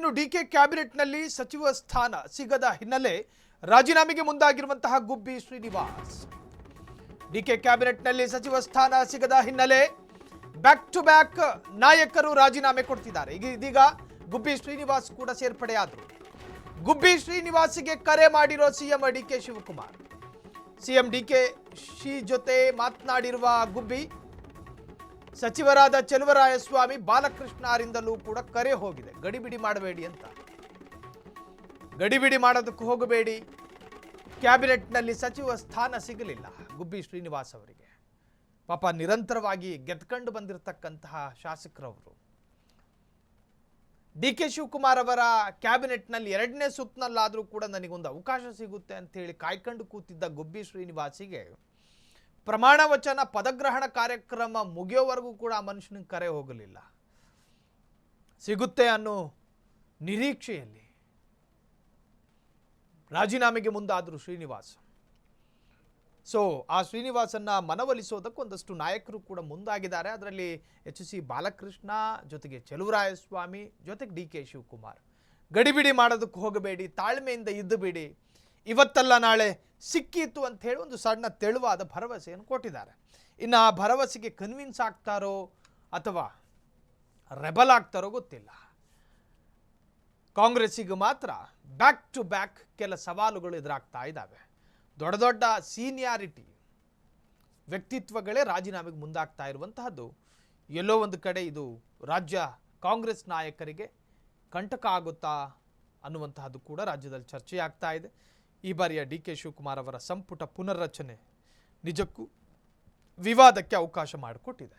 ಇನ್ನು ಡಿಕೆ ಕ್ಯಾಬಿನೆಟ್ನಲ್ಲಿ ಸಚಿವ ಸ್ಥಾನ ಸಿಗದ ಹಿನ್ನೆಲೆ ರಾಜೀನಾಮೆಗೆ ಮುಂದಾಗಿರುವಂತಹ ಗುಬ್ಬಿ ಶ್ರೀನಿವಾಸ್. ಡಿಕೆ ಕ್ಯಾಬಿನೆಟ್ನಲ್ಲಿ ಸಚಿವ ಸ್ಥಾನ ಸಿಗದ ಹಿನ್ನೆಲೆ ಬ್ಯಾಕ್ ಟು ಬ್ಯಾಕ್ ನಾಯಕರು ರಾಜೀನಾಮೆ ಕೊಡ್ತಿದ್ದಾರೆ. ಇದೀಗ ಗುಬ್ಬಿ ಶ್ರೀನಿವಾಸ್ ಕೂಡ ಸೇರ್ಪಡೆಯಾದರು. ಗುಬ್ಬಿ ಶ್ರೀನಿವಾಸ್ಗೆ ಕರೆ ಮಾಡಿರೋ CM DK Shivakumar. CM DK Shi ಜೊತೆ ಮಾತನಾಡಿರುವ ಗುಬ್ಬಿ, ಸಚಿವರಾದ ಚೆಲುವರಾಯಸ್ವಾಮಿ, ಬಾಲಕೃಷ್ಣ ಅವರಿಂದಲೂ ಕೂಡ ಕರೆ ಹೋಗಿದೆ, ಗಡಿಬಿಡಿ ಮಾಡಬೇಡಿ ಅಂತ. ಗಡಿಬಿಡಿ ಮಾಡೋದಕ್ಕೆ ಹೋಗಬೇಡಿ, ಕ್ಯಾಬಿನೆಟ್ನಲ್ಲಿ ಸಚಿವ ಸ್ಥಾನ ಸಿಗಲಿಲ್ಲ ಗುಬ್ಬಿ ಶ್ರೀನಿವಾಸ್ ಅವರಿಗೆ. ಪಾಪ ನಿರಂತರವಾಗಿ ಗೆದ್ಕೊಂಡು ಬಂದಿರತಕ್ಕಂತಹ ಶಾಸಕರವರು. ಡಿ ಕೆ ಶಿವಕುಮಾರ್ ಅವರ ಕ್ಯಾಬಿನೆಟ್ನಲ್ಲಿ 2ನೇ ಸುತ್ತಿನಲ್ಲಾದರೂ ಕೂಡ ನನಗೊಂದು ಅವಕಾಶ ಸಿಗುತ್ತೆ ಅಂತೇಳಿ ಕಾಯ್ಕೊಂಡು ಕೂತಿದ್ದ ಗುಬ್ಬಿ ಶ್ರೀನಿವಾಸಿಗೆ ಪ್ರಮಾಣ ವಚನ ಪದಗ್ರಹಣ ಕಾರ್ಯಕ್ರಮ ಮುಗಿಯೋವರೆಗೂ ಕೂಡ ಆ ಮನುಷ್ಯನಿಗೆ ಕರೆ ಹೋಗಲಿಲ್ಲ. ಸಿಗುತ್ತೆ ಅನ್ನೋ ನಿರೀಕ್ಷೆಯಲ್ಲಿ ರಾಜೀನಾಮೆಗೆ ಮುಂದಾದರು ಶ್ರೀನಿವಾಸ್. ಸೊ ಆ ಶ್ರೀನಿವಾಸನ್ನ ಮನವೊಲಿಸೋದಕ್ಕೆ ಒಂದಷ್ಟು ನಾಯಕರು ಕೂಡ ಮುಂದಾಗಿದ್ದಾರೆ. ಅದರಲ್ಲಿ ಸಿ ಬಾಲಕೃಷ್ಣ, ಜೊತೆಗೆ ಚೆಲುವರಾಯಸ್ವಾಮಿ, ಜೊತೆಗೆ ಡಿ ಕೆ ಶಿವಕುಮಾರ್. ಗಡಿಬಿಡಿ ಮಾಡೋದಕ್ಕೆ ಹೋಗಬೇಡಿ, ತಾಳ್ಮೆಯಿಂದ ಇದ್ದು ಬಿಡಿ, ಇವತ್ತಲ್ಲ ನಾಳೆ ಸಿಕ್ಕಿತು ಅಂತ ಹೇಳಿ ಒಂದು ಸಣ್ಣ ತೆಳುವಾದ ಭರವಸೆಯನ್ನು ಕೊಟ್ಟಿದ್ದಾರೆ. ಇನ್ನು ಆ ಭರವಸೆಗೆ ಕನ್ವಿನ್ಸ್ ಆಗ್ತಾರೋ ಅಥವಾ ರೆಬಲ್ ಆಗ್ತಾರೋ ಗೊತ್ತಿಲ್ಲ. ಕಾಂಗ್ರೆಸ್ಸಿಗೆ ಮಾತ್ರ ಬ್ಯಾಕ್ ಟು ಬ್ಯಾಕ್ ಕೆಲ ಸವಾಲುಗಳು ಎದುರಾಗ್ತಾ ಇದ್ದಾವೆ. ದೊಡ್ಡ ದೊಡ್ಡ ಸೀನಿಯಾರಿಟಿ ವ್ಯಕ್ತಿತ್ವಗಳೇ ರಾಜೀನಾಮೆಗೆ ಮುಂದಾಗ್ತಾ ಇರುವಂತಹದ್ದು. ಎಲ್ಲೋ ಒಂದು ಕಡೆ ಇದು ರಾಜ್ಯ ಕಾಂಗ್ರೆಸ್ ನಾಯಕರಿಗೆ ಕಂಟಕ ಆಗುತ್ತಾ ಅನ್ನುವಂತಹದ್ದು ಕೂಡ ರಾಜ್ಯದಲ್ಲಿ ಚರ್ಚೆ ಆಗ್ತಾ ಇದೆ. ಈ ಬಾರಿಯ ಡಿ ಕೆ ಶಿವಕುಮಾರ್ ಅವರ ಸಂಪುಟ ಪುನರ್ರಚನೆ ನಿಜಕ್ಕೂ ವಿವಾದಕ್ಕೆ ಅವಕಾಶ ಮಾಡಿಕೊಟ್ಟಿದೆ.